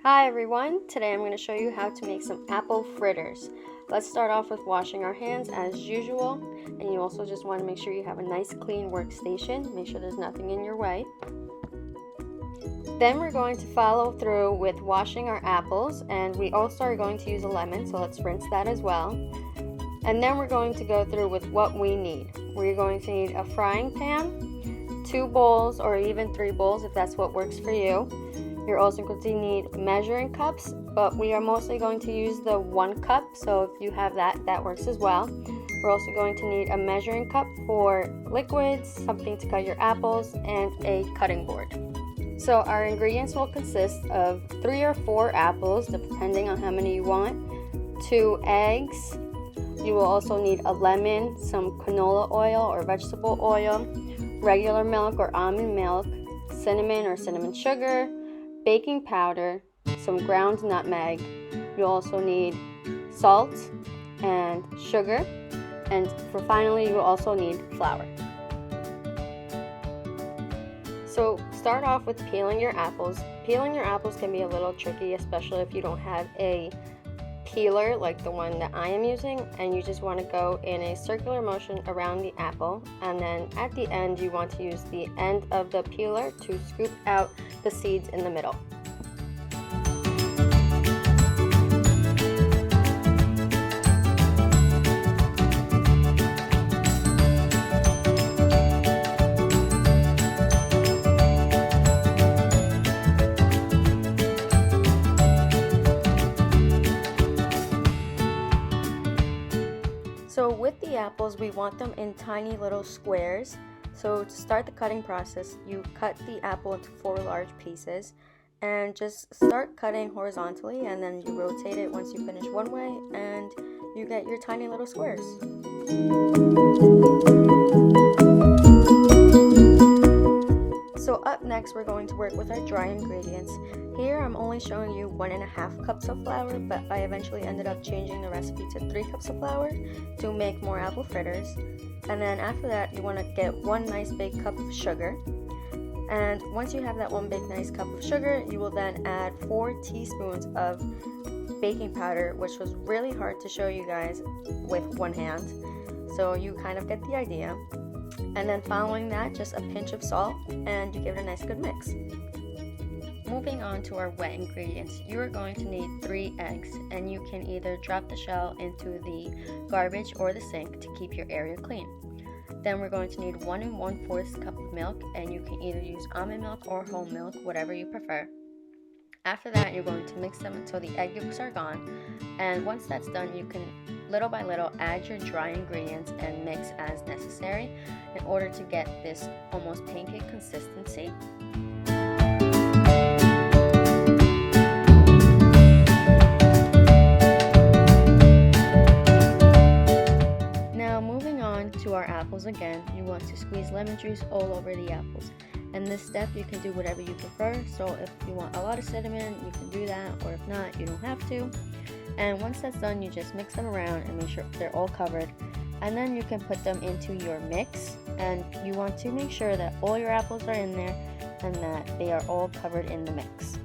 Hi everyone, today I'm going to show you how to make some apple fritters. Let's start off with washing our hands as usual, and you also just want to make sure you have a nice clean workstation. Make sure there's nothing in your way. Then we're going to follow through with washing our apples, and we also are going to use a lemon, so let's rinse that as well. And then we're going to go through with what we need. We're going to need a frying pan, 2 bowls or even 3 bowls if that's what works for you. You're also going to need measuring cups, but we are mostly going to use the 1 cup, so if you have that works as well. We're also going to need a measuring cup for liquids, something to cut your apples, and a cutting board. So our ingredients will consist of 3 or 4 apples, depending on how many you want, 2 eggs. You will also need a lemon, some canola oil or vegetable oil, regular milk or almond milk, cinnamon or cinnamon sugar, baking powder, some ground nutmeg. You'll also need salt and sugar, and finally you will also need flour. So start off with peeling your apples. Peeling your apples can be a little tricky, especially if you don't have a peeler like the one that I am using, and you just want to go in a circular motion around the apple, and then at the end you want to use the end of the peeler to scoop out the seeds in the middle. So with the apples, we want them in tiny little squares. So to start the cutting process, you cut the apple into 4 large pieces and just start cutting horizontally, and then you rotate it once you finish one way and you get your tiny little squares. So up next, we're going to work with our dry ingredients. Here I'm only showing you 1.5 cups of flour, but I eventually ended up changing the recipe to 3 cups of flour to make more apple fritters. And then after that, you want to get 1 nice big cup of sugar. And once you have that 1 big nice cup of sugar, you will then add 4 teaspoons of baking powder, which was really hard to show you guys with one hand. So you kind of get the idea. And then following that, just a pinch of salt, and you give it a nice good mix. Moving on to our wet ingredients, you are going to need 3 eggs, and you can either drop the shell into the garbage or the sink to keep your area clean. Then we're going to need 1 1/4 cup of milk, and you can either use almond milk or whole milk, whatever you prefer. After that, you're going to mix them until the egg yolks are gone, and once that's done, you can little by little add your dry ingredients and mix as necessary in order to get this almost pancake consistency. Now moving on to our apples again, you want to squeeze lemon juice all over the apples. And this step you can do whatever you prefer, so if you want a lot of cinnamon, you can do that, or if not, you don't have to. And once that's done, you just mix them around and make sure they're all covered. And then you can put them into your mix, and you want to make sure that all your apples are in there and that they are all covered in the mix.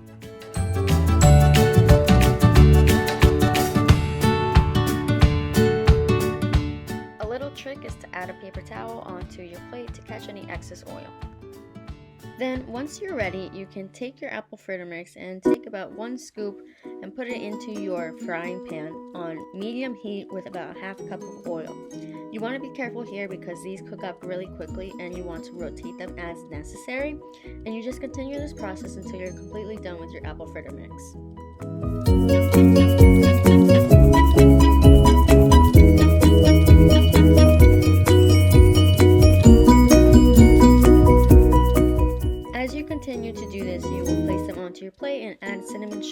A little trick is to add a paper towel onto your plate to catch any excess oil. Then once you're ready, you can take your apple fritter mix and take about 1 scoop and put it into your frying pan on medium heat with about 1/2 cup of oil. You want to be careful here because these cook up really quickly, and you want to rotate them as necessary. And you just continue this process until you're completely done with your apple fritter mix. Continue to do this, you will place them onto your plate and add cinnamon,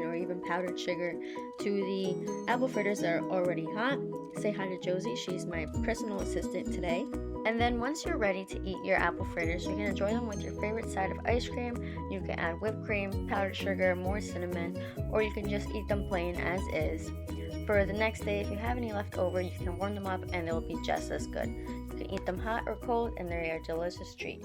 or even powdered sugar to the apple fritters that are already hot. Say hi to Josie, she's my personal assistant today. And then once you're ready to eat your apple fritters, you can enjoy them with your favorite side of ice cream. You can add whipped cream, powdered sugar, more cinnamon, or you can just eat them plain as is. For the next day, if you have any left over, you can warm them up and they will be just as good. You can eat them hot or cold, and they're a delicious treat.